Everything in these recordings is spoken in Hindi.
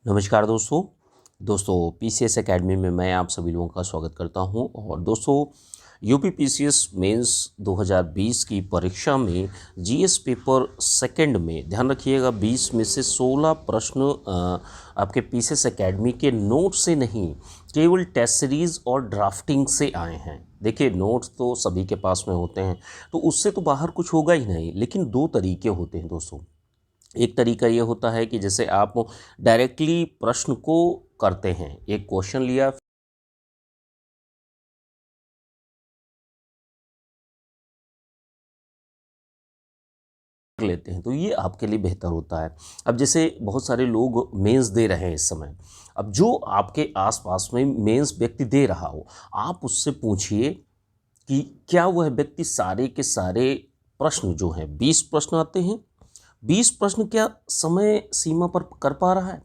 नमस्कार दोस्तों पीसीएस एकेडमी में मैं आप सभी लोगों का स्वागत करता हूं। और दोस्तों यूपी पीसीएस मेंस 2020 की परीक्षा में जीएस पेपर सेकंड में ध्यान रखिएगा 20 में से 16 प्रश्न आपके पीसीएस एकेडमी के नोट से नहीं, केवल टेस्ट सीरीज़ और ड्राफ्टिंग से आए हैं। देखिए, नोट्स तो सभी के पास में होते हैं तो उससे तो बाहर कुछ होगा ही नहीं, लेकिन दो तरीके होते हैं दोस्तों। एक तरीका ये होता है कि जैसे आप डायरेक्टली प्रश्न को करते हैं, एक क्वेश्चन लिया लेते हैं, तो ये आपके लिए बेहतर होता है। अब जैसे बहुत सारे लोग मेंस दे रहे हैं इस समय, अब जो आपके आसपास में मेंस व्यक्ति दे रहा हो, आप उससे पूछिए कि क्या वह व्यक्ति सारे के सारे प्रश्न जो हैं 20 प्रश्न आते हैं, 20 प्रश्न क्या समय सीमा पर कर पा रहा है?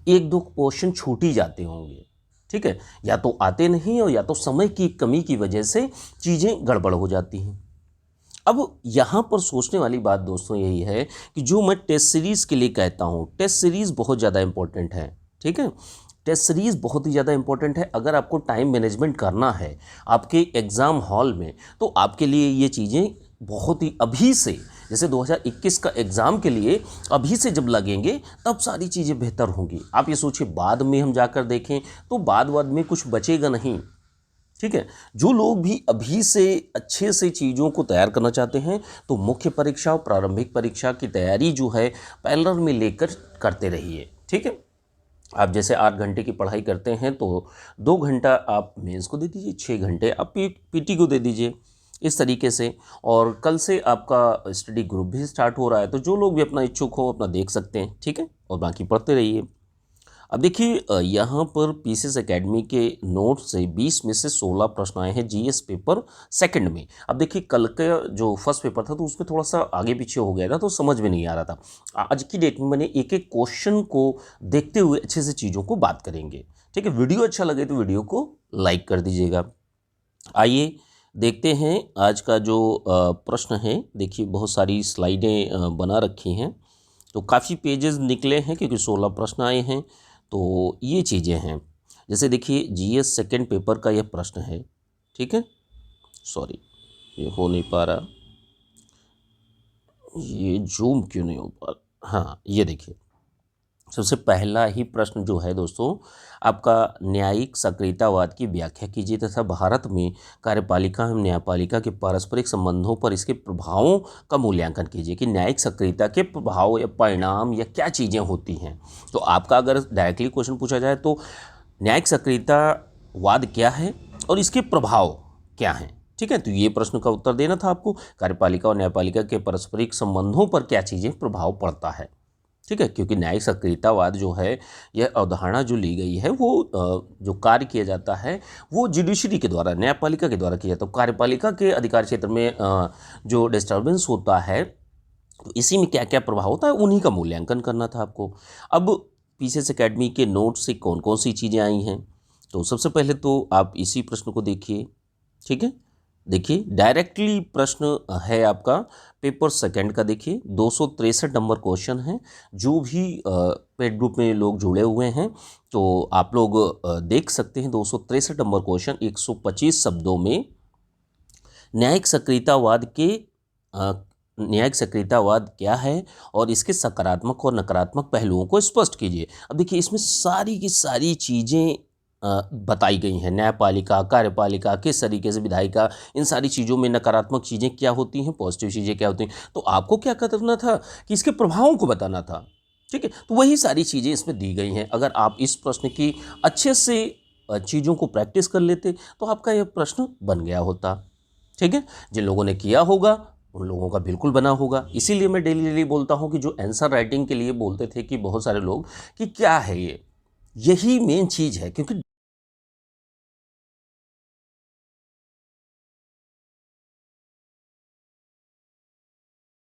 एक दो क्वेश्चन छूट ही जाते होंगे, ठीक है, या तो आते नहीं और या तो समय की कमी की वजह से चीज़ें गड़बड़ हो जाती हैं। अब यहाँ पर सोचने वाली बात दोस्तों यही है कि जो मैं टेस्ट सीरीज़ के लिए कहता हूँ, टेस्ट सीरीज़ बहुत ज़्यादा इंपॉर्टेंट है, ठीक है। टेस्ट सीरीज़ बहुत ही ज़्यादा इंपॉर्टेंट है। अगर आपको टाइम मैनेजमेंट करना है आपके एग्ज़ाम हॉल में, तो आपके लिए ये चीज़ें बहुत ही अभी से, जैसे 2021 का एग्ज़ाम के लिए अभी से जब लगेंगे तब सारी चीज़ें बेहतर होंगी। आप ये सोचिए बाद में हम जाकर देखें तो बाद में कुछ बचेगा नहीं, ठीक है। जो लोग भी अभी से अच्छे से चीज़ों को तैयार करना चाहते हैं तो मुख्य परीक्षा और प्रारंभिक परीक्षा की तैयारी जो है पैरेलल में लेकर करते रहिए, ठीक है। आप जैसे 8 घंटे की पढ़ाई करते हैं तो 2 घंटा आप मेंस को दे दीजिए, 6 घंटे आप पीटी को दे दीजिए, इस तरीके से। और कल से आपका स्टडी ग्रुप भी स्टार्ट हो रहा है, तो जो लोग भी अपना इच्छुक हो अपना देख सकते हैं, ठीक है, और बाकी पढ़ते रहिए। अब देखिए, यहाँ पर पीसीएस एकेडमी के नोट से 20 में से 16 प्रश्न आए हैं जीएस पेपर सेकंड में। अब देखिए, कल का जो फर्स्ट पेपर था तो उसमें थोड़ा सा आगे पीछे हो गया था तो समझ में नहीं आ रहा था। आज की डेट में मैंने एक एक क्वेश्चन को देखते हुए अच्छे से चीज़ों को बात करेंगे, ठीक है। वीडियो अच्छा लगे तो वीडियो को लाइक कर दीजिएगा। आइए देखते हैं आज का जो प्रश्न है। देखिए, बहुत सारी स्लाइडें बना रखी हैं तो काफ़ी पेजेस निकले हैं क्योंकि 16 प्रश्न आए हैं। तो ये चीज़ें हैं, जैसे देखिए जीएस सेकंड पेपर का यह प्रश्न है, ठीक है। सॉरी, ये हो नहीं पा रहा, ये जूम क्यों नहीं हो पा रहा। हाँ, ये देखिए, सबसे पहला ही प्रश्न जो है दोस्तों आपका, न्यायिक सक्रियतावाद की व्याख्या कीजिए तथा भारत में कार्यपालिका एवं न्यायपालिका के पारस्परिक संबंधों पर इसके प्रभावों का मूल्यांकन कीजिए कि न्यायिक सक्रियता के प्रभाव या परिणाम या क्या चीज़ें होती हैं। तो आपका अगर डायरेक्टली क्वेश्चन पूछा जाए तो न्यायिक सक्रियतावाद क्या है और इसके प्रभाव क्या हैं, ठीक है। तो ये प्रश्न का उत्तर देना था आपको, कार्यपालिका और न्यायपालिका के पारस्परिक संबंधों पर क्या चीज़ें प्रभाव पड़ता है, ठीक है। क्योंकि न्यायिक सक्रियतावाद जो है, यह अवधारणा जो ली गई है वो जो कार्य किया जाता है वो जुडिशरी के द्वारा, न्यायपालिका के द्वारा किया जाता है। कार्यपालिका के अधिकार क्षेत्र में जो डिस्टर्बेंस होता है तो इसी में क्या क्या प्रभाव होता है उन्हीं का मूल्यांकन करना था आपको। अब पीसीएस एकेडमी के नोट से कौन कौन सी चीज़ें आई हैं, तो सबसे पहले तो आप इसी प्रश्न को देखिए, ठीक है। देखिए, डायरेक्टली प्रश्न है आपका पेपर सेकंड का। देखिए 263 नंबर क्वेश्चन है। जो भी पेड ग्रुप में लोग जुड़े हुए हैं तो आप लोग देख सकते हैं 263 नंबर क्वेश्चन 125 शब्दों में न्यायिक सक्रियतावाद क्या है और इसके सकारात्मक और नकारात्मक पहलुओं को स्पष्ट कीजिए। अब देखिए, इसमें सारी की सारी चीज़ें बताई गई हैं, न्यायपालिका, कार्यपालिका, किस तरीके से विधायिका, इन सारी चीज़ों में नकारात्मक चीज़ें क्या होती हैं, पॉजिटिव चीज़ें क्या होती हैं। तो आपको क्या करना था कि इसके प्रभावों को बताना था, ठीक है। तो वही सारी चीज़ें इसमें दी गई हैं। अगर आप इस प्रश्न की अच्छे से चीज़ों को प्रैक्टिस कर लेते तो आपका यह प्रश्न बन गया होता, ठीक है। जिन लोगों ने किया होगा उन लोगों का बिल्कुल बना होगा। इसीलिए मैं डेली डेली बोलता हूँ कि जो आंसर राइटिंग के लिए बोलते थे कि बहुत सारे लोग कि क्या है ये, यही मेन चीज़ है। क्योंकि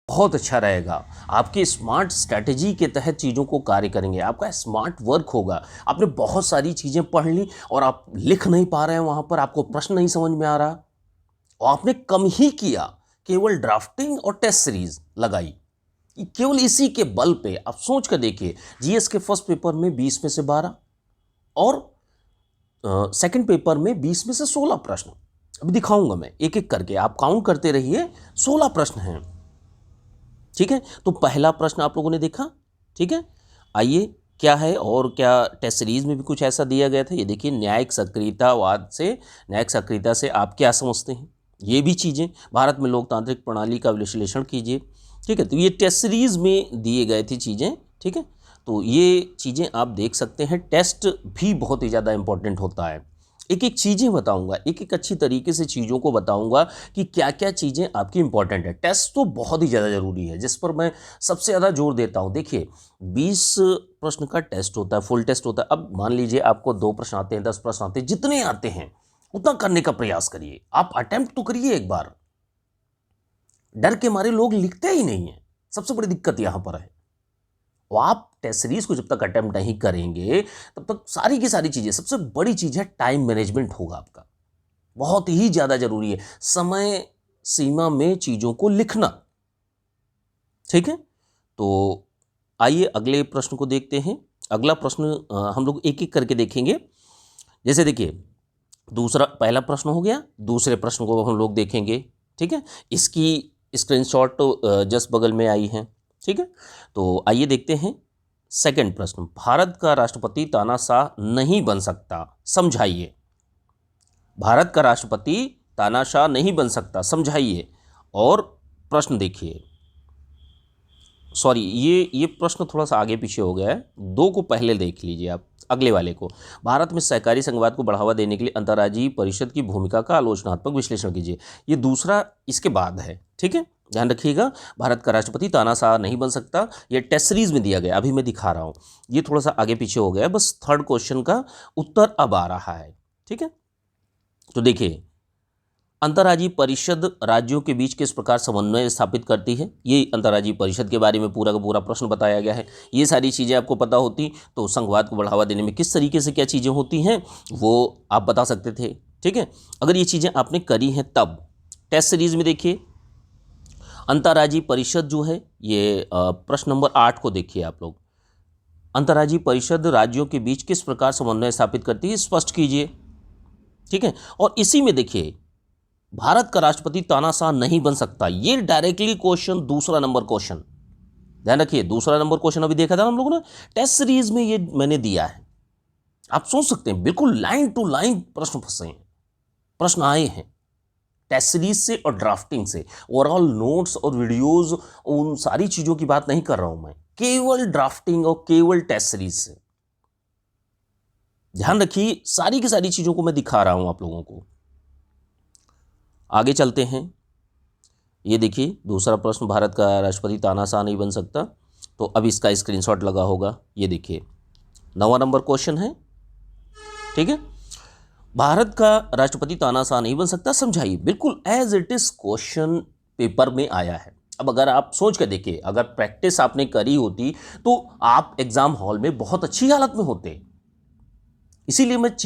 बहुत अच्छा रहेगा, आपकी स्मार्ट स्ट्रैटेजी के तहत चीज़ों को कार्य करेंगे, आपका स्मार्ट वर्क होगा। आपने बहुत सारी चीज़ें पढ़ ली और आप लिख नहीं पा रहे हैं, वहाँ पर आपको प्रश्न नहीं समझ में आ रहा और आपने कम ही किया, केवल ड्राफ्टिंग और टेस्ट सीरीज लगाई, केवल इसी के बल पे आप सोच कर देखिए, जीएस के फर्स्ट पेपर में 20 में से 12 और सेकंड पेपर में 20 में से 16 प्रश्न। अभी दिखाऊंगा मैं एक एक करके, आप काउंट करते रहिए, 16 प्रश्न हैं। ठीक है, तो पहला प्रश्न आप लोगों ने देखा। ठीक है, आइए क्या है, और क्या टेस्ट सीरीज में भी कुछ ऐसा दिया गया था। ये देखिए, न्यायिक सक्रियता से आप क्या समझते हैं, ये भी चीज़ें। भारत में लोकतांत्रिक प्रणाली का विश्लेषण कीजिए। ठीक है, तो ये टेस्ट सीरीज में दिए गए थी चीज़ें। ठीक है, तो ये चीज़ें आप देख सकते हैं। टेस्ट भी बहुत ही ज़्यादा इंपॉर्टेंट होता है। एक एक चीज़ें बताऊंगा, एक एक अच्छी तरीके से चीज़ों को बताऊंगा कि क्या क्या चीज़ें आपकी इंपॉर्टेंट है। टेस्ट तो बहुत ही ज़्यादा ज़रूरी है, जिस पर मैं सबसे ज़्यादा जोर देता हूं। देखिए, 20 प्रश्न का टेस्ट होता है, फुल टेस्ट होता है। अब मान लीजिए आपको 2 प्रश्न आते हैं, 10 प्रश्न आते हैं, जितने आते हैं उतना करने का प्रयास करिए। आप अटेम्प्ट तो करिए एक बार। डर के मारे लोग लिखते ही नहीं है, सबसे बड़ी दिक्कत यहां पर है। और आप टेस्ट सीरीज को जब तक अटेम्प्ट नहीं करेंगे तब तक सारी की सारी चीजें, सबसे बड़ी चीज है टाइम मैनेजमेंट होगा आपका, बहुत ही ज्यादा जरूरी है समय सीमा में चीजों को लिखना। ठीक है, तो आइए अगले प्रश्न को देखते हैं। अगला प्रश्न हम लोग एक एक करके देखेंगे। जैसे देखिए, पहला प्रश्न हो गया, दूसरे प्रश्न को हम लोग देखेंगे। ठीक है, इसकी स्क्रीनशॉट जस्ट बगल में आई है। ठीक है, तो आइए देखते हैं सेकंड प्रश्न। भारत का राष्ट्रपति तानाशाह नहीं बन सकता, समझाइए। भारत का राष्ट्रपति तानाशाह नहीं बन सकता, समझाइए। और प्रश्न देखिए, सॉरी, ये प्रश्न थोड़ा सा आगे पीछे हो गया है, 2 को पहले देख लीजिए आप, अगले वाले को। भारत में सहकारी संघवाद को बढ़ावा देने के लिए अंतर्राज्यीय परिषद की भूमिका का आलोचनात्मक विश्लेषण कीजिए। ये दूसरा इसके बाद है। ठीक है, ध्यान रखिएगा। भारत का राष्ट्रपति तानाशाह नहीं बन सकता, ये टेस्ट सीरीज में दिया गया, अभी मैं दिखा रहा हूँ। ये थोड़ा सा आगे पीछे हो गया है, बस थर्ड क्वेश्चन का उत्तर अब आ रहा है। ठीक है, तो देखिए, अंतर्राज्यीय परिषद राज्यों के बीच किस प्रकार समन्वय स्थापित करती है। ये अंतर्राज्यीय परिषद के बारे में पूरा का पूरा प्रश्न बताया गया है। ये सारी चीज़ें आपको पता होती तो संघवाद को बढ़ावा देने में किस तरीके से क्या चीज़ें होती हैं वो आप बता सकते थे। ठीक है, अगर ये चीज़ें आपने करी हैं तब। टेस्ट सीरीज में देखिए, अंतर्राज्यीय परिषद जो है, ये प्रश्न नंबर 8 को देखिए आप लोग। अंतर्राज्यीय परिषद राज्यों के बीच किस प्रकार समन्वय स्थापित करती है, स्पष्ट कीजिए। ठीक है, और इसी में देखिए, भारत का राष्ट्रपति तानाशाह नहीं बन सकता, ये डायरेक्टली क्वेश्चन, दूसरा नंबर क्वेश्चन। ध्यान रखिए, दूसरा नंबर क्वेश्चन अभी देखा था हम लोगों ने टेस्ट सीरीज में, ये मैंने दिया है। आप सोच सकते हैं, बिल्कुल लाइन टू लाइन प्रश्न फंसे हैं, प्रश्न आए हैं टेस्ट सीरीज से और ड्राफ्टिंग से। ओवरऑल नोट्स और वीडियोस, उन सारी चीजों की बात नहीं कर रहा हूं मैं, केवल ड्राफ्टिंग और केवल टेस्ट सीरीज से। ध्यान रखिए, सारी की सारी चीजों को मैं दिखा रहा हूं आप लोगों को। आगे चलते हैं। ये देखिए, दूसरा प्रश्न, भारत का राष्ट्रपति तानाशाह नहीं बन सकता, तो अब इसका स्क्रीनशॉट लगा होगा। ये देखिए, 9वां नंबर क्वेश्चन है। ठीक है, भारत का राष्ट्रपति तानाशाह नहीं बन सकता, समझाइए। बिल्कुल as it is question paper में आया है। अब अगर आप सोच कर देखिए, अगर प्रैक्टिस आपने करी होती तो आप एग्जाम हॉल में बहुत अच्छी हालत में होते। इसीलिए मैं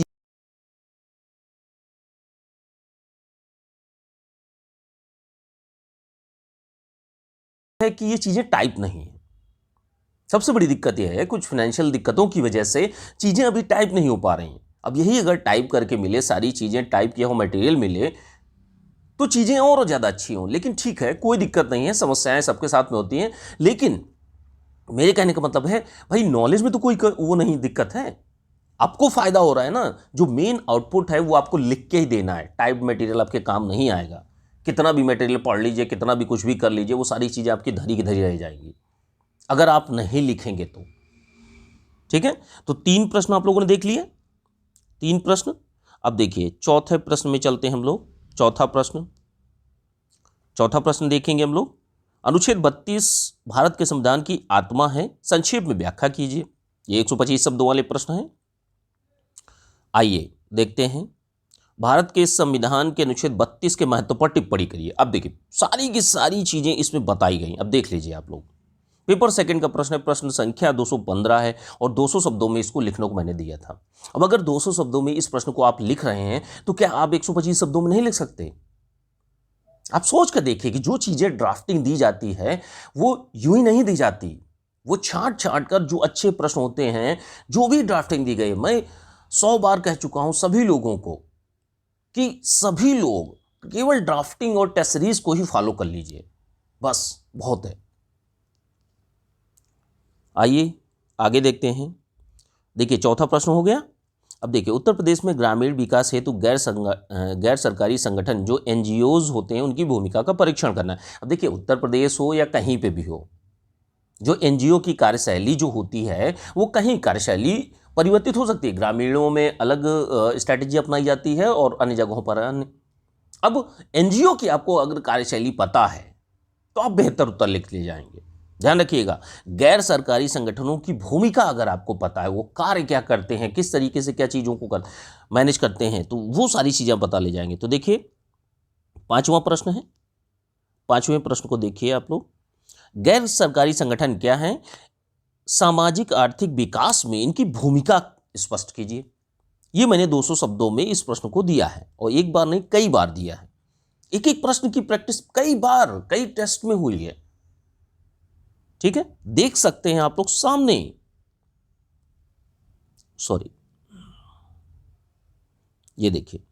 है कि ये चीजें टाइप नहीं है। सबसे बड़ी दिक्कत यह है, कुछ फाइनेंशियल दिक्कतों की वजह से चीजें अभी टाइप नहीं हो पा रही हैं। अब यही अगर टाइप करके मिले, सारी चीजें टाइप किया हो मटेरियल मिले, तो चीजें और ज्यादा अच्छी हों। लेकिन ठीक है, कोई दिक्कत नहीं है, समस्याएं सबके साथ में होती हैं। लेकिन मेरे कहने का मतलब है, भाई नॉलेज में तो कोई वो नहीं दिक्कत है, आपको फायदा हो रहा है ना। जो मेन आउटपुट है वो आपको लिख के ही देना है, टाइप मटेरियल आपके काम नहीं आएगा। कितना भी मटेरियल पढ़ लीजिए, कितना भी कुछ भी कर लीजिए, वो सारी चीजें आपकी धरी की धरी रह जाएंगी अगर आप नहीं लिखेंगे तो। ठीक है, तो 3 प्रश्न आप लोगों ने देख लिए, 3 प्रश्न। अब देखिए, चौथे प्रश्न में चलते हैं हम लोग। चौथा प्रश्न देखेंगे हम लोग। अनुच्छेद 32 भारत के संविधान की आत्मा है, संक्षेप में व्याख्या कीजिए। ये 125 शब्दों वाले प्रश्न हैं। आइए देखते हैं। भारत के संविधान के अनुच्छेद 32 के महत्व पर टिप्पणी करिए। अब देखिए, सारी की सारी चीजें इसमें बताई गई। अब देख लीजिए आप लोग। पेपर सेकंड का प्रश्न है, प्रश्न संख्या 215 है और 200 शब्दों में इसको लिखने को मैंने दिया था। अब अगर 200 शब्दों में इस प्रश्न को आप लिख रहे हैं तो क्या आप 125 शब्दों में नहीं लिख सकते? आप सोच कर देखिए कि जो चीज़ें ड्राफ्टिंग दी जाती है वो यूं ही नहीं दी जाती, वो छांट छांट कर जो अच्छे प्रश्न होते हैं, जो भी ड्राफ्टिंग दी गई, मैं 100 बार कह चुका हूं सभी लोगों को कि सभी लोग केवल ड्राफ्टिंग और टेस्ट सीरीज को ही फॉलो कर लीजिए, बस बहुत है। आइए आगे देखते हैं। देखिए चौथा प्रश्न हो गया। अब देखिए उत्तर प्रदेश में ग्रामीण विकास हेतु गैर सरकारी संगठन जो एनजीओज होते हैं उनकी भूमिका का परीक्षण करना है। अब देखिए उत्तर प्रदेश हो या कहीं पे भी हो, जो एनजीओ की कार्यशैली जो होती है वो कहीं कार्यशैली परिवर्तित हो सकती है। ग्रामीणों में अलग स्ट्रैटेजी अपनाई जाती है और अन्य जगहों पर अन्य। अब एनजीओ की आपको अगर कार्यशैली पता है तो आप बेहतर उत्तर लिख ले जाएंगे। ध्यान रखिएगा, गैर सरकारी संगठनों की भूमिका अगर आपको पता है, वो कार्य क्या करते हैं, किस तरीके से क्या चीज़ों को मैनेज करते हैं, तो वो सारी चीज़ें पता ले जाएंगे। तो देखिए पांचवा प्रश्न है, पांचवें प्रश्न को देखिए आप लोग। गैर सरकारी संगठन क्या है, सामाजिक आर्थिक विकास में इनकी भूमिका स्पष्ट कीजिए। ये मैंने 200 शब्दों में इस प्रश्न को दिया है और एक बार नहीं कई बार दिया है। एक एक प्रश्न की प्रैक्टिस कई बार कई टेस्ट में हुई है, ठीक है, देख सकते हैं आप लोग सामने। सॉरी, ये देखिए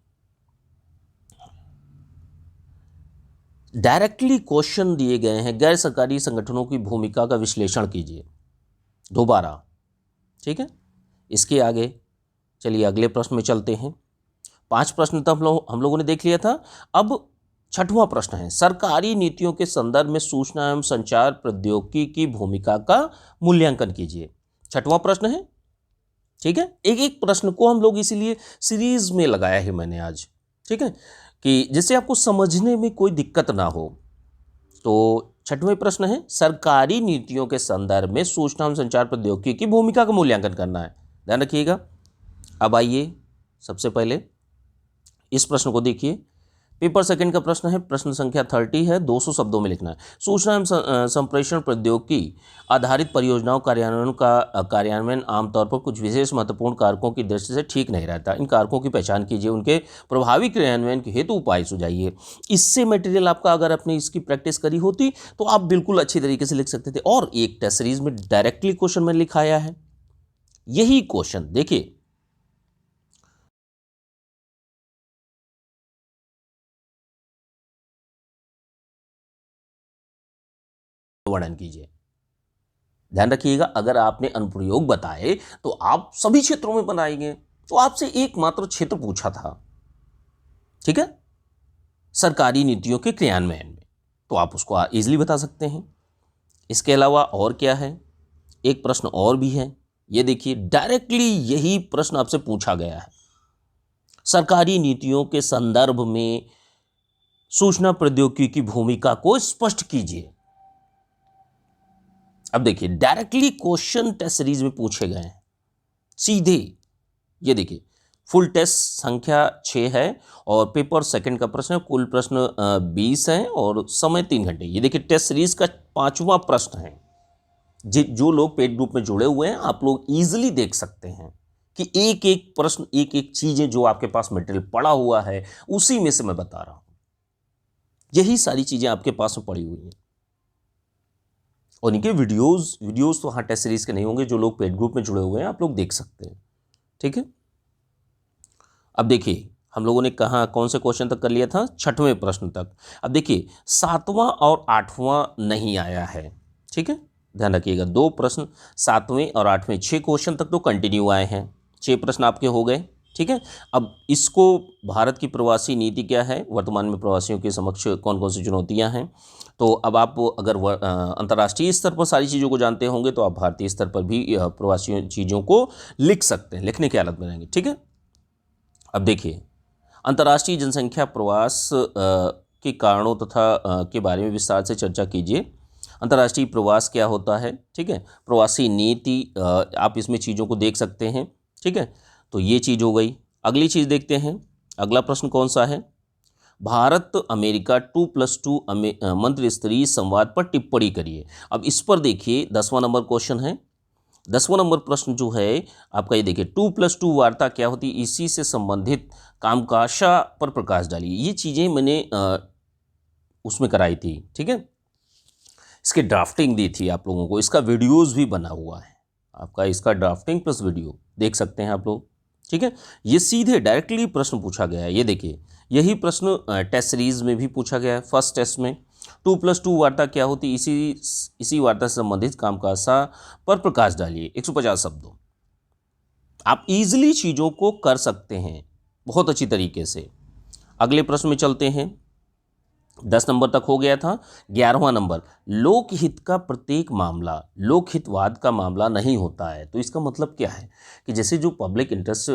डायरेक्टली क्वेश्चन दिए गए हैं, गैर सरकारी संगठनों की भूमिका का विश्लेषण कीजिए दोबारा, ठीक है। इसके आगे चलिए अगले प्रश्न में चलते हैं। 5 प्रश्न तो हम लोगों ने देख लिया था। अब 6वां प्रश्न है, सरकारी नीतियों के संदर्भ में सूचना एवं संचार प्रौद्योगिकी की भूमिका का मूल्यांकन कीजिए। 6वां प्रश्न है, ठीक है। एक एक प्रश्न को हम लोग इसीलिए सीरीज में लगाया है मैंने आज, ठीक है, कि जिससे आपको समझने में कोई दिक्कत ना हो। तो 6वें प्रश्न है, सरकारी नीतियों के संदर्भ में सूचना एवं संचार प्रौद्योगिकी की भूमिका का मूल्यांकन करना है। ध्यान रखिएगा। अब आइए सबसे पहले इस प्रश्न को देखिए। पेपर सेकंड का प्रश्न है, प्रश्न संख्या 30 है, 200 शब्दों में लिखना है। सूचना एवं संप्रेषण प्रौद्योगिकी आधारित परियोजनाओं कार्यान्वयन आमतौर पर कुछ विशेष महत्वपूर्ण कारकों की दृष्टि से ठीक नहीं रहता। इन कारकों की पहचान कीजिए, उनके प्रभावी क्रियान्वयन के हेतु उपाय सुझाइए। इससे मटेरियल आपका अगर आपने इसकी प्रैक्टिस करी होती तो आप बिल्कुल अच्छी तरीके से लिख सकते थे। और एक टेस्ट सीरीज में डायरेक्टली क्वेश्चन में लिखाया है, यही क्वेश्चन देखिए। वर्णन कीजिए। ध्यान रखिएगा, अगर आपने अनुप्रयोग बताए तो आप सभी क्षेत्रों में बनाएंगे, तो आपसे एकमात्र क्षेत्र पूछा था, ठीक है, सरकारी नीतियों के क्रियान्वयन में, तो आप उसको इजीली बता सकते हैं। इसके अलावा और क्या है, एक प्रश्न और भी है, ये देखिए डायरेक्टली यही प्रश्न आपसे पूछा गया है, सरकारी नीतियों के संदर्भ में सूचना प्रौद्योगिकी की भूमिका को स्पष्ट कीजिए। अब देखिए डायरेक्टली क्वेश्चन टेस्ट सीरीज में पूछे गए हैं सीधे। ये देखिए फुल टेस्ट संख्या 6 है और पेपर सेकंड का प्रश्न है, कुल प्रश्न 20 हैं और समय 3 घंटे। ये देखिए टेस्ट सीरीज का 5वां प्रश्न है। जो लोग पेड ग्रुप में जुड़े हुए हैं आप लोग इजीली देख सकते हैं कि एक एक प्रश्न, एक एक चीजें जो आपके पास मटेरियल पड़ा हुआ है उसी में से मैं बता रहा हूं। यही सारी चीजें आपके पास में पड़ी हुई हैं और इनके वीडियोस तो हाँ टेस्ट सीरीज के नहीं होंगे। जो लोग पेड ग्रुप में जुड़े हुए हैं आप लोग देख सकते हैं, ठीक है। अब देखिए हम लोगों ने कहाँ कौन से क्वेश्चन तक कर लिया था, 6वें प्रश्न तक। अब देखिए 7वां और 8वां नहीं आया है, ठीक है, ध्यान रखिएगा। 2 प्रश्न 7वें और 8वें, 6 क्वेश्चन तक तो कंटिन्यू आए हैं, 6 प्रश्न आपके हो गए, ठीक है। अब इसको भारत की प्रवासी नीति क्या है, वर्तमान में प्रवासियों के समक्ष कौन कौन सी चुनौतियां हैं, तो अब आप अगर अंतर्राष्ट्रीय स्तर पर सारी चीज़ों को जानते होंगे तो आप भारतीय स्तर पर भी प्रवासी चीज़ों को लिख सकते हैं, लिखने की हालत में रहेंगे, ठीक है। अब देखिए अंतर्राष्ट्रीय जनसंख्या प्रवास के कारणों तथा के बारे में विस्तार से चर्चा कीजिए। अंतर्राष्ट्रीय प्रवास क्या होता है, ठीक है, प्रवासी नीति, आप इसमें चीज़ों को देख सकते हैं, ठीक है। तो ये चीज़ हो गई। अगली चीज़ देखते हैं, अगला प्रश्न कौन सा है, भारत अमेरिका 2+2 मंत्री स्तरीय संवाद पर टिप्पणी करिए। अब इस पर देखिए 10वां नंबर क्वेश्चन है। 10वां नंबर प्रश्न जो है आपका ये देखिए 2+2 वार्ता क्या होती है, इसी से संबंधित कामकाशा पर प्रकाश डालिए। ये चीज़ें मैंने उसमें कराई थी, ठीक है, इसकी ड्राफ्टिंग दी थी आप लोगों को, इसका वीडियोस भी बना हुआ है आपका, इसका ड्राफ्टिंग प्लस वीडियो देख सकते हैं आप लोग, ठीक है। ये सीधे डायरेक्टली प्रश्न पूछा गया है, ये देखिए, यही प्रश्न टेस्ट सीरीज में भी पूछा गया है। फर्स्ट टेस्ट में 2+2 वार्ता क्या होती, इसी वार्ता से संबंधित काम का सा पर प्रकाश डालिए, 150 शब्दों। आप इजीली चीज़ों को कर सकते हैं बहुत अच्छी तरीके से। अगले प्रश्न में चलते हैं, 10 नंबर तक हो गया था। 11वां नंबर, लोकहित का प्रत्येक मामला लोकहितवाद का मामला नहीं होता है। तो इसका मतलब क्या है कि जैसे जो पब्लिक इंटरेस्ट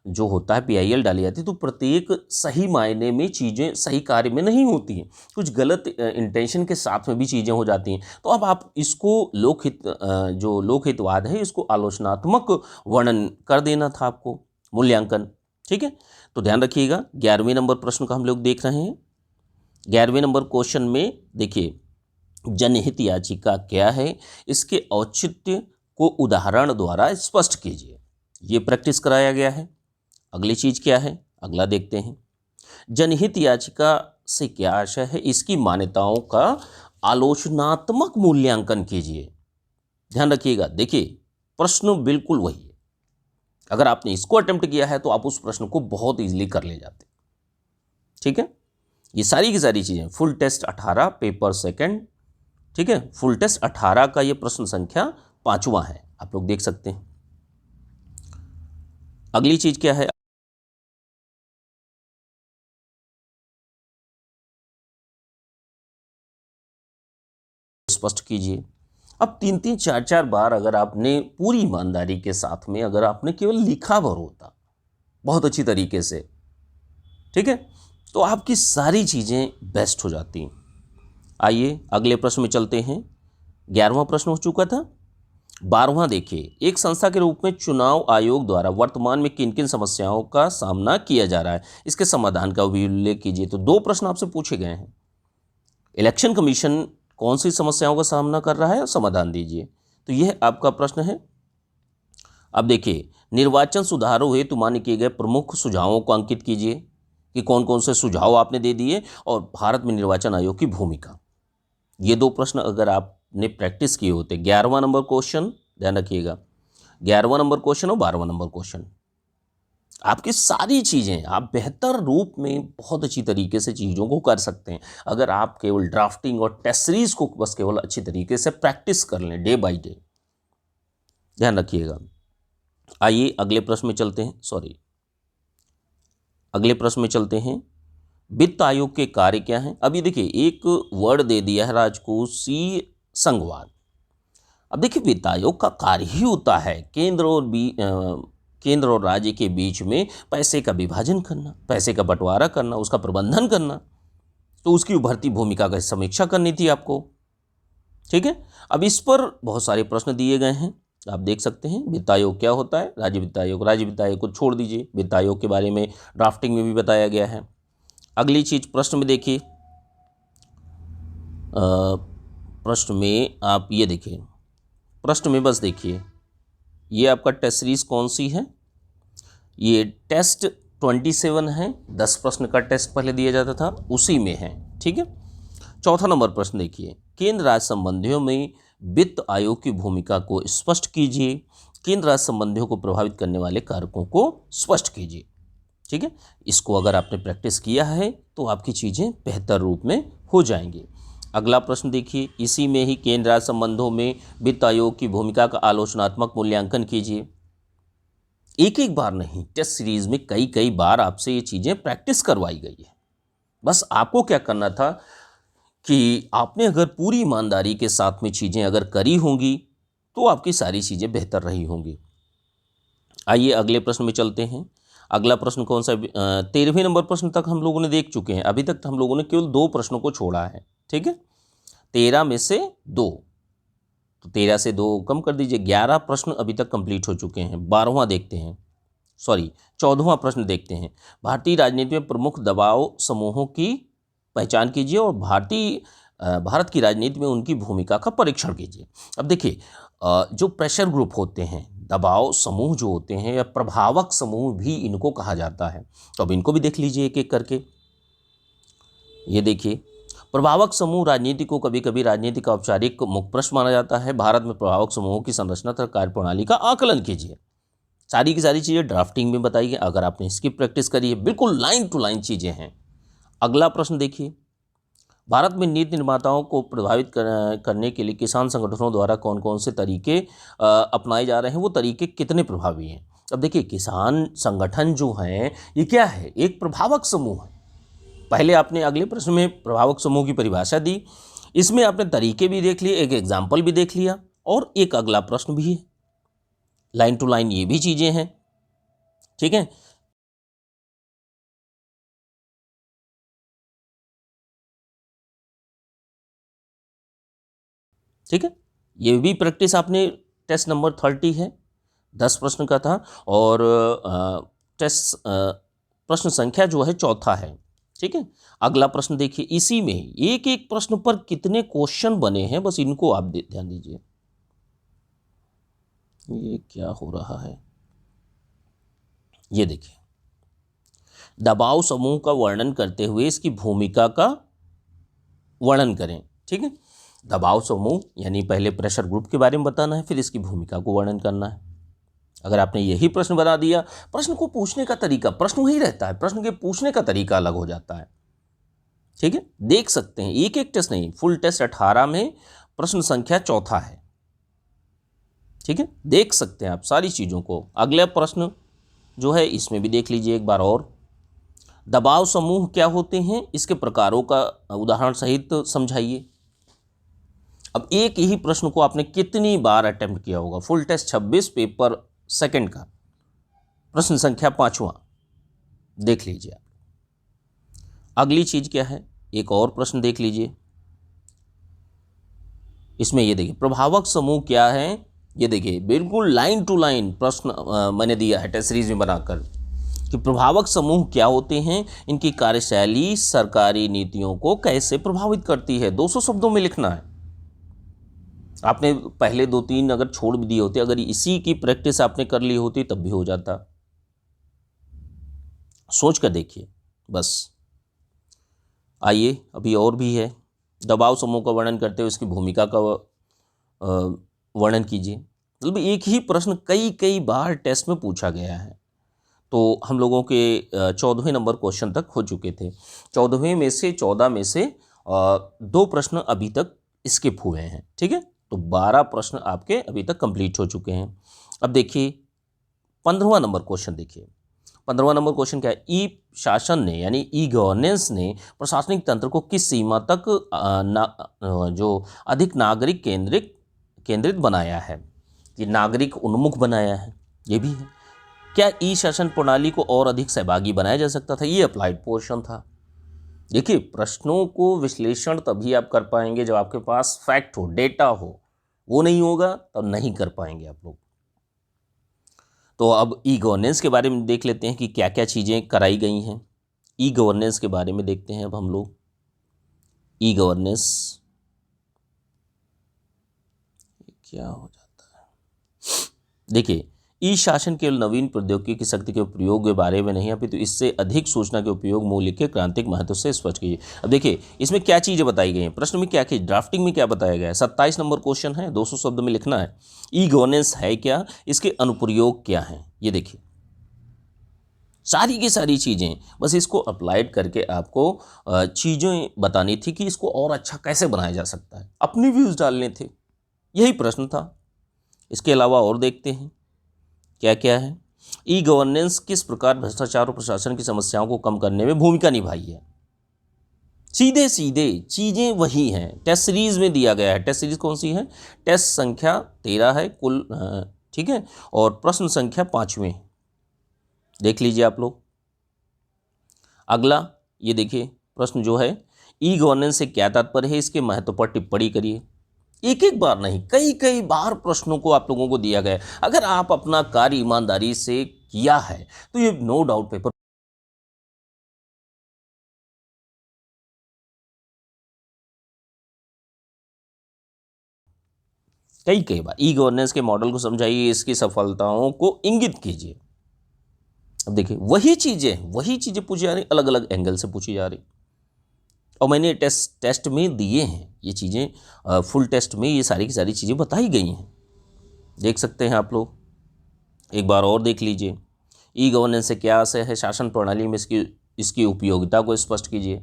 जो होता है PIL डाली जाती है, तो प्रत्येक सही मायने में चीज़ें सही कार्य में नहीं होती हैं, कुछ गलत इंटेंशन के साथ में भी चीज़ें हो जाती हैं। तो अब आप इसको जो लोकहितवाद है, इसको आलोचनात्मक वर्णन कर देना था आपको, मूल्यांकन, ठीक है। तो ध्यान रखिएगा, 11वें नंबर प्रश्न का हम लोग देख रहे हैं। 11वें नंबर क्वेश्चन में देखिए, जनहित याचिका क्या है, इसके औचित्य को उदाहरण द्वारा स्पष्ट कीजिए। ये प्रैक्टिस कराया गया है। अगली चीज़ क्या है, अगला देखते हैं। जनहित याचिका से क्या आशय है, इसकी मान्यताओं का आलोचनात्मक मूल्यांकन कीजिए। ध्यान रखिएगा, देखिए प्रश्न बिल्कुल वही है। अगर आपने इसको अटेम्प्ट किया है तो आप उस प्रश्न को बहुत इजीली कर ले जाते, ठीक है। ये सारी की सारी चीज़ें, फुल टेस्ट 18, पेपर सेकंड, ठीक है, फुल टेस्ट 18 का ये प्रश्न संख्या 5वां है, आप लोग देख सकते हैं। अगली चीज क्या है, स्पष्ट कीजिए। अब 3-3, 4-4 बार अगर आपने पूरी ईमानदारी के साथ में अगर आपने केवल लिखा भर होता बहुत अच्छी तरीके से, ठीक है, तो आपकी सारी चीज़ें बेस्ट हो जाती। आइए अगले प्रश्न में चलते हैं। 11वां प्रश्न हो चुका था। 12वां देखिए, एक संस्था के रूप में चुनाव आयोग द्वारा वर्तमान में किन किन समस्याओं का सामना किया जा रहा है, इसके समाधान का भी उल्लेख कीजिए। तो 2 प्रश्न आपसे पूछे गए हैं। इलेक्शन कमीशन कौन सी समस्याओं का सामना कर रहा है और समाधान दीजिए। तो यह आपका प्रश्न है। अब देखिए, निर्वाचन सुधारों हेतु मान्य किए गए प्रमुख सुझावों को अंकित कीजिए कि कौन कौन से सुझाव आपने दे दिए और भारत में निर्वाचन आयोग की भूमिका। ये 2 प्रश्न अगर आपने प्रैक्टिस किए होते, 11वां नंबर क्वेश्चन, ध्यान रखिएगा, 11वां नंबर क्वेश्चन और 12वां नंबर क्वेश्चन, आपकी सारी चीज़ें आप बेहतर रूप में बहुत अच्छी तरीके से चीज़ों को कर सकते हैं अगर आप केवल ड्राफ्टिंग और टेस्ट सीरीज को बस केवल अच्छी तरीके से प्रैक्टिस कर लें डे बाय डे। ध्यान रखिएगा। आइए अगले प्रश्न में चलते हैं, अगले प्रश्न में चलते हैं। वित्त आयोग के कार्य क्या हैं? अभी देखिए, एक वर्ड दे दिया है राजकोषीय संघवाद। अब देखिए, वित्त आयोग का कार्य ही होता है केंद्र और राज्य के बीच में पैसे का विभाजन करना, पैसे का बंटवारा करना, उसका प्रबंधन करना। तो उसकी उभरती भूमिका का समीक्षा करनी थी आपको, ठीक है। अब इस पर बहुत सारे प्रश्न दिए गए हैं, आप देख सकते हैं। वित्त आयोग क्या होता है, राज्य वित्त आयोग को छोड़ दीजिए, वित्त आयोग के बारे में ड्राफ्टिंग में भी बताया गया है। अगली चीज प्रश्न में देखिए, प्रश्न में आप ये देखिए, प्रश्न में बस देखिए, ये आपका टेस्ट सीरीज कौन सी है, ये टेस्ट 27 है। 10 प्रश्न का टेस्ट पहले दिया जाता था, उसी में है, ठीक है। 4था नंबर प्रश्न देखिए, केंद्र राज्य संबंधियों में वित्त आयोग की भूमिका को स्पष्ट कीजिए, केंद्र राज्य संबंधियों को प्रभावित करने वाले कारकों को स्पष्ट कीजिए, ठीक है। इसको अगर आपने प्रैक्टिस किया है तो आपकी चीज़ें बेहतर रूप में हो जाएंगी। अगला प्रश्न देखिए, इसी में ही केंद्र राज्य संबंधों में वित्त आयोग की भूमिका का आलोचनात्मक मूल्यांकन कीजिए। एक एक बार नहीं, टेस्ट सीरीज में कई कई बार आपसे ये चीज़ें प्रैक्टिस करवाई गई है। बस आपको क्या करना था कि आपने अगर पूरी ईमानदारी के साथ में चीज़ें अगर करी होंगी तो आपकी सारी चीज़ें बेहतर रही होंगी। आइए अगले प्रश्न में चलते हैं। अगला प्रश्न कौन सा, 13वें नंबर प्रश्न तक हम लोगों ने देख चुके हैं। अभी तक हम लोगों ने केवल 2 प्रश्नों को छोड़ा है, ठीक है। 13 में से 2, तो 13 से 2 कम कर दीजिए, 11 प्रश्न अभी तक कंप्लीट हो चुके हैं। 14वां देखते हैं, 14वां प्रश्न देखते हैं। भारतीय राजनीति में प्रमुख दबाव समूहों की पहचान कीजिए और भारत की राजनीति में उनकी भूमिका का परीक्षण कीजिए। अब देखिए, जो प्रेशर ग्रुप होते हैं, दबाव समूह जो होते हैं या प्रभावक समूह भी इनको कहा जाता है, तो अब इनको भी देख लीजिए एक एक करके। ये देखिए, प्रभावक समूह राजनीति को कभी कभी राजनीति का औपचारिक मुख्य प्रश्न माना जाता है। भारत में प्रभावक समूहों की संरचना तथा कार्यप्रणाली का आकलन कीजिए। सारी की सारी चीज़ें ड्राफ्टिंग में बताई गई, अगर आपने इसकी प्रैक्टिस करी है, बिल्कुल लाइन टू लाइन चीज़ें हैं। अगला प्रश्न देखिए, भारत में नीति निर्माताओं को प्रभावित करने के लिए किसान संगठनों द्वारा कौन कौन से तरीके अपनाए जा रहे हैं, वो तरीके कितने प्रभावी हैं। अब देखिए, किसान संगठन जो हैं ये क्या है, एक प्रभावक समूह है। पहले आपने अगले प्रश्न में प्रभावक समूह की परिभाषा दी, इसमें आपने तरीके भी देख लिए, एक एग्जाम्पल भी देख लिया, और एक अगला प्रश्न भी है, लाइन टू लाइन ये भी चीज़ें हैं। ठीक है, ठीक है, ये भी प्रैक्टिस आपने, टेस्ट नंबर 30 है, 10 प्रश्न का था, और टेस्ट प्रश्न संख्या जो है चौथा है। ठीक है, अगला प्रश्न देखिए, इसी में एक एक प्रश्न पर कितने क्वेश्चन बने हैं, बस इनको आप ध्यान दीजिए। ये क्या हो रहा है, ये देखिए, दबाव समूह का वर्णन करते हुए इसकी भूमिका का वर्णन करें। ठीक है, दबाव समूह यानी पहले प्रेशर ग्रुप के बारे में बताना है, फिर इसकी भूमिका को वर्णन करना है। अगर आपने यही प्रश्न बना दिया, प्रश्न को पूछने का तरीका, प्रश्न वही रहता है, प्रश्न के पूछने का तरीका अलग हो जाता है। ठीक है, देख सकते हैं, एक एक टेस्ट नहीं, फुल टेस्ट 18 में प्रश्न संख्या चौथा है। ठीक है, देख सकते हैं आप सारी चीज़ों को। अगला प्रश्न जो है इसमें भी देख लीजिए एक बार और, दबाव समूह क्या होते हैं, इसके प्रकारों का उदाहरण सहित समझाइए। अब एक ही प्रश्न को आपने कितनी बार अटेम्प्ट किया होगा, फुल टेस्ट 26, पेपर सेकंड का प्रश्न संख्या 5वां, देख लीजिए आप। अगली चीज क्या है, एक और प्रश्न देख लीजिए, इसमें ये देखिए, प्रभावक समूह क्या है, ये देखिए बिल्कुल लाइन टू लाइन प्रश्न मैंने दिया है टेस्ट सीरीज में बनाकर कि प्रभावक समूह क्या होते हैं, इनकी कार्यशैली सरकारी नीतियों को कैसे प्रभावित करती है। 200 शब्दों में लिखना है। आपने पहले 2-3 अगर छोड़ भी दिए होते, अगर इसी की प्रैक्टिस आपने कर ली होती तब भी हो जाता। सोच कर देखिए बस। आइए, अभी और भी है, दबाव समूह का वर्णन करते हुए इसकी भूमिका का वर्णन कीजिए। मतलब एक ही प्रश्न कई कई बार टेस्ट में पूछा गया है। तो हम लोगों के 14वें नंबर क्वेश्चन तक हो चुके थे। 14वें में से 14 में से 2 प्रश्न अभी तक स्किप हुए हैं। ठीक है, तो 12 प्रश्न आपके अभी तक कंप्लीट हो चुके हैं। अब देखिए 15वां नंबर क्वेश्चन देखिए। 15वां नंबर क्वेश्चन क्या है, ई शासन ने यानी ई गवर्नेंस ने प्रशासनिक तंत्र को किस सीमा तक जो अधिक नागरिक केंद्रित बनाया है, कि नागरिक उन्मुख बनाया है, ये भी है। क्या ई शासन प्रणाली को और अधिक सहभागी बनाया जा सकता था, ये अप्लाइड पोर्शन था। देखिए, प्रश्नों को विश्लेषण तभी आप कर पाएंगे जब आपके पास फैक्ट हो, डेटा हो, वो नहीं होगा तब नहीं कर पाएंगे आप लोग। तो अब ई गवर्नेंस के बारे में देख लेते हैं कि क्या क्या चीज़ें कराई गई हैं। ई गवर्नेंस के बारे में देखते हैं अब हम लोग। ई गवर्नेंस क्या हो जाता है, देखिए, ई शासन केवल नवीन प्रौद्योगिकी की शक्ति के प्रयोग के बारे में नहीं, अपितु इससे अधिक सूचना के उपयोग मूल्य के क्रांतिक महत्व से स्पष्ट कीजिए। अब देखिए, इसमें क्या चीज़ें बताई गई हैं, प्रश्न में क्या ड्राफ्टिंग में क्या बताया गया है। 27 नंबर क्वेश्चन है, 200 शब्द में लिखना है। ई गवर्नेंस है क्या, इसके अनुप्रयोग क्या हैं, ये देखिए सारी की सारी चीज़ें, बस इसको अप्लाइड करके आपको चीज़ें बतानी थी कि इसको और अच्छा कैसे बनाया जा सकता है, अपने व्यूज़ डालने थे, यही प्रश्न था। इसके अलावा और देखते हैं क्या क्या है। ई गवर्नेंस किस प्रकार भ्रष्टाचार और प्रशासन की समस्याओं को कम करने में भूमिका निभाई है। सीधे सीधे चीज़ें वही हैं, टेस्ट सीरीज में दिया गया है। टेस्ट सीरीज कौन सी है, टेस्ट संख्या 13 है कुल, ठीक है, और प्रश्न संख्या 5वें, देख लीजिए आप लोग। अगला ये देखिए प्रश्न जो है, ई गवर्नेंस से क्या तात्पर्य है, इसके महत्व पर टिप्पणी करिए। एक एक बार नहीं, कई कई बार प्रश्नों को आप लोगों को दिया गया है। अगर आप अपना कार्य ईमानदारी से किया है तो ये नो डाउट पेपर कई कई बार। ई गवर्नेंस के मॉडल को समझाइए, इसकी सफलताओं को इंगित कीजिए। अब देखिए वही चीज़ें पूछी जा रही, अलग अलग एंगल से पूछी जा रही। और मैंने टेस्ट में दिए हैं ये चीज़ें, फुल टेस्ट में ये सारी की सारी चीज़ें बताई गई हैं, देख सकते हैं आप लोग। एक बार और देख लीजिए, ई गवर्नेंस से क्या आशय है, शासन प्रणाली में इसकी उपयोगिता को स्पष्ट कीजिए।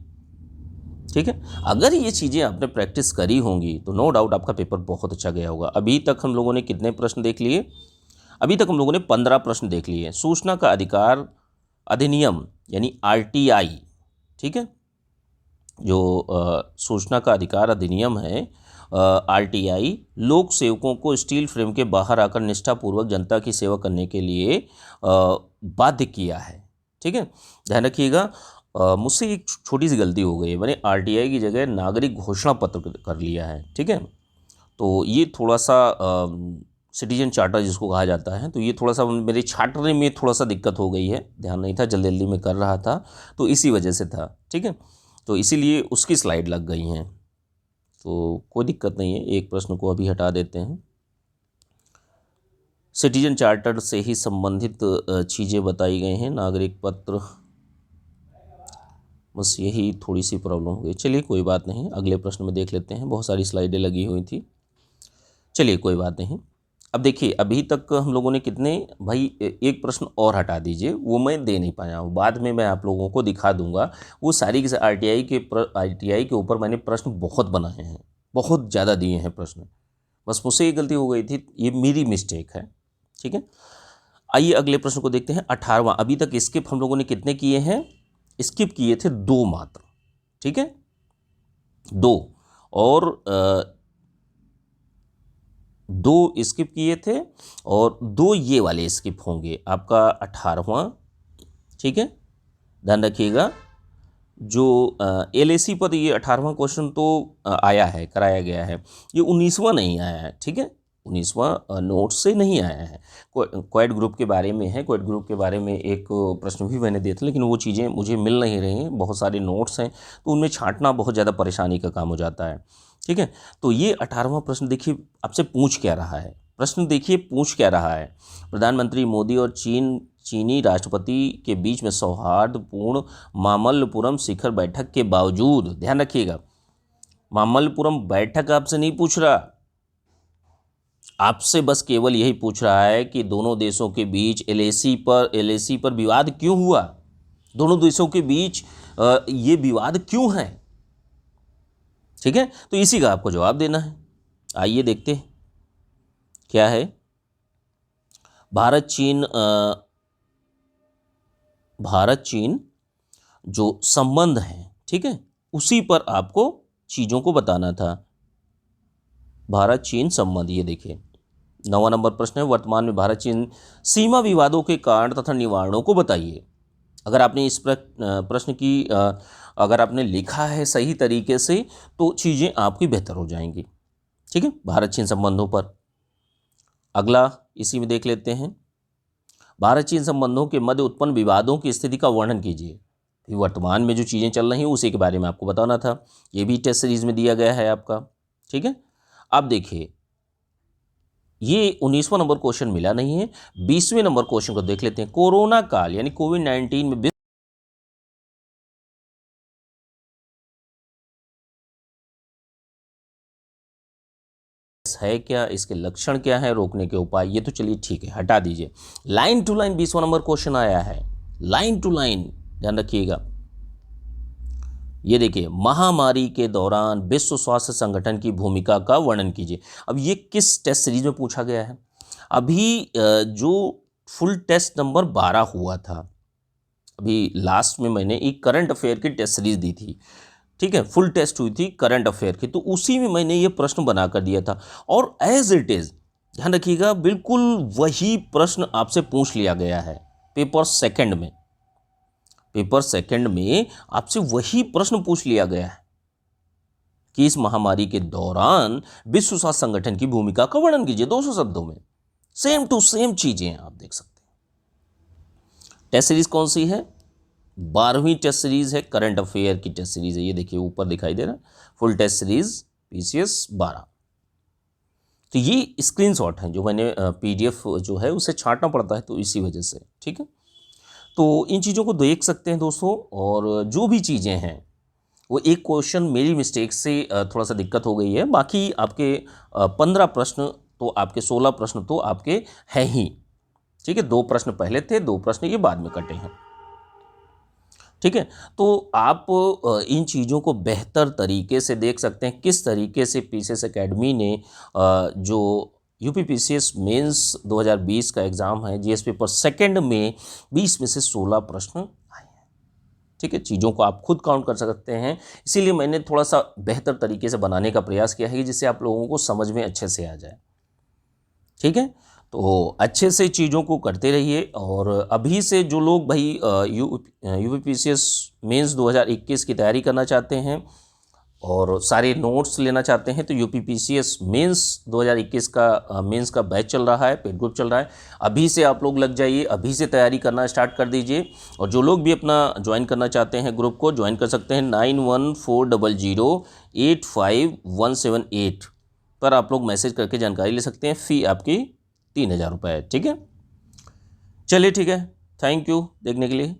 ठीक है, अगर ये चीज़ें आपने प्रैक्टिस करी होंगी तो नो डाउट आपका पेपर बहुत अच्छा गया होगा। अभी तक हम लोगों ने कितने प्रश्न देख लिए? अभी तक हम लोगों ने 15 प्रश्न देख लिए। सूचना का अधिकार अधिनियम यानी RTI, ठीक है, जो सूचना का अधिकार अधिनियम है RTI, लोक सेवकों को स्टील फ्रेम के बाहर आकर निष्ठापूर्वक जनता की सेवा करने के लिए बाध्य किया है। ठीक है, ध्यान रखिएगा। मुझसे एक छोटी सी गलती हो गई है, मैंने RTI की जगह नागरिक घोषणा पत्र कर लिया है। ठीक है, तो ये थोड़ा सा सिटीजन चार्टर जिसको कहा जाता है, तो ये थोड़ा सा मेरे छाटने में थोड़ा सा दिक्कत हो गई है, ध्यान नहीं था, जल्दी जल्दी में कर रहा था तो इसी वजह से था। ठीक है, तो इसीलिए उसकी स्लाइड लग गई हैं, तो कोई दिक्कत नहीं है, एक प्रश्न को अभी हटा देते हैं। सिटीजन चार्टर से ही संबंधित चीज़ें बताई गई हैं, नागरिक पत्र, बस यही थोड़ी सी प्रॉब्लम हो गई। चलिए कोई बात नहीं, अगले प्रश्न में देख लेते हैं, बहुत सारी स्लाइडें लगी हुई थी। चलिए कोई बात नहीं। अब देखिए, अभी तक हम लोगों ने कितने, भाई एक प्रश्न और हटा दीजिए, वो मैं दे नहीं पाया हूँ, बाद में मैं आप लोगों को दिखा दूंगा। वो सारी के RTI के ऊपर मैंने प्रश्न बहुत बनाए हैं, बहुत ज़्यादा दिए हैं प्रश्न, बस मुझसे ये गलती हो गई थी, ये मेरी मिस्टेक है। ठीक है, आइए अगले प्रश्न को देखते हैं। 18वां, अभी तक स्किप हम लोगों ने कितने किए हैं? स्किप किए थे 2 मात्र। ठीक है, 2 और 2 स्किप किए थे और 2 ये वाले स्किप होंगे, आपका 18वां। ठीक है, ध्यान रखिएगा। जो LAC पर ये 18वां क्वेश्चन तो आया है, कराया गया है, ये 19वां नहीं आया है। ठीक है, 19वां नोट से नहीं आया है, क्वाइट ग्रुप के बारे में है। क्वाइट ग्रुप के बारे में एक प्रश्न भी मैंने दिया था, लेकिन वो चीज़ें मुझे मिल नहीं रही हैं, बहुत सारे नोट्स हैं, तो उनमें छांटना बहुत ज़्यादा परेशानी का काम हो जाता है। ठीक है, तो ये 18वां प्रश्न देखिए आपसे पूछ क्या रहा है, प्रश्न देखिए पूछ क्या रहा है। प्रधानमंत्री मोदी और चीनी राष्ट्रपति के बीच में सौहार्दपूर्ण मामल्लपुरम शिखर बैठक के बावजूद, ध्यान रखिएगा, मामल्लपुरम बैठक आपसे नहीं पूछ रहा, आपसे बस केवल यही पूछ रहा है कि दोनों देशों के बीच LAC पर विवाद क्यों हुआ, दोनों देशों के बीच ये विवाद क्यों है। ठीक है, तो इसी का आपको जवाब देना है। आइए देखते हैं क्या है। भारत चीन जो संबंध है, ठीक है, उसी पर आपको चीज़ों को बताना था। भारत चीन संबंध, ये देखिए 9वां नंबर प्रश्न है, वर्तमान में भारत चीन सीमा विवादों के कारण तथा निवारणों को बताइए। अगर आपने इस प्रश्न की अगर आपने लिखा है सही तरीके से तो चीज़ें आपकी बेहतर हो जाएंगी। ठीक है, भारत चीन संबंधों पर। अगला इसी में देख लेते हैं, भारत चीन संबंधों के मध्य उत्पन्न विवादों की स्थिति का वर्णन कीजिए। वर्तमान में जो चीज़ें चल रही हैं उसी के बारे में आपको बताना था, ये भी टेस्ट सीरीज में दिया गया है आपका। ठीक है, अब देखिए ये 19वां नंबर क्वेश्चन मिला नहीं है, 20वें नंबर क्वेश्चन को देख लेते हैं। कोरोना काल यानी कोविड-19 में है क्या, इसके लक्षण क्या है, रोकने के उपाय, ये तो चलिए ठीक है, हटा दीजिए। लाइन टू लाइन 20वां नंबर क्वेश्चन आया है, लाइन टू लाइन, ध्यान रखिएगा। ये देखिए, महामारी के दौरान विश्व स्वास्थ्य संगठन की भूमिका का वर्णन कीजिए। अब ये किस टेस्ट सीरीज में पूछा गया है? अभी जो फुल टेस्ट नंबर 12 हुआ था, अभी लास्ट में मैंने एक करंट अफेयर की टेस्ट सीरीज दी थी। ठीक है, फुल टेस्ट हुई थी करंट अफेयर की, तो उसी में मैंने ये प्रश्न बना कर दिया था और एज इट इज़, ध्यान रखिएगा, बिल्कुल वही प्रश्न आपसे पूछ लिया गया है पेपर सेकंड में। पेपर सेकंड में आपसे वही प्रश्न पूछ लिया गया है कि इस महामारी के दौरान विश्व स्वास्थ्य संगठन की भूमिका का वर्णन कीजिए 200 शब्दों में। सेम टू सेम चीजें आप देख सकते हैं। टेस्ट सीरीज कौन सी है? 12वीं टेस्ट सीरीज है, करंट अफेयर की टेस्ट सीरीज है। ये देखिए ऊपर दिखाई दे रहा है, फुल टेस्ट सीरीज PCS 12। तो ये स्क्रीनशॉट है जो मैंने PDF जो है उसे छांटना पड़ता है, तो इसी वजह से। ठीक है, तो इन चीज़ों को देख सकते हैं दोस्तों, और जो भी चीज़ें हैं वो एक क्वेश्चन मेरी मिस्टेक से थोड़ा सा दिक्कत हो गई है, बाकी आपके 15 प्रश्न तो आपके 16 प्रश्न तो आपके हैं ही। ठीक है, 2 प्रश्न पहले थे, 2 प्रश्न ये बाद में कटे हैं। ठीक है, तो आप इन चीज़ों को बेहतर तरीके से देख सकते हैं, किस तरीके से पीसीएस एकेडमी ने जो यूपी पीसीएस मेंस 2020 का एग्ज़ाम है, जीएस पेपर सेकंड में 20 में से 16 प्रश्न आए हैं। ठीक है, चीज़ों को आप खुद काउंट कर सकते हैं, इसीलिए मैंने थोड़ा सा बेहतर तरीके से बनाने का प्रयास किया है जिससे आप लोगों को समझ में अच्छे से आ जाए। ठीक है, तो अच्छे से चीज़ों को करते रहिए। और अभी से जो लोग भाई यूपी पीसीएस मेंस 2021 की तैयारी करना चाहते हैं और सारे नोट्स लेना चाहते हैं, तो यूपी पीसीएस मेंस 2021 का मेंस का बैच चल रहा है, पेड ग्रुप चल रहा है। अभी से आप लोग लग जाइए, अभी से तैयारी करना स्टार्ट कर दीजिए। और जो लोग भी अपना ज्वाइन करना चाहते हैं ग्रुप को, ज्वाइन कर सकते हैं 9140085178 पर आप लोग मैसेज करके जानकारी ले सकते हैं। फ़ी आपकी 3000 रुपये है। ठीक है, चलिए ठीक है, थैंक यू देखने के लिए।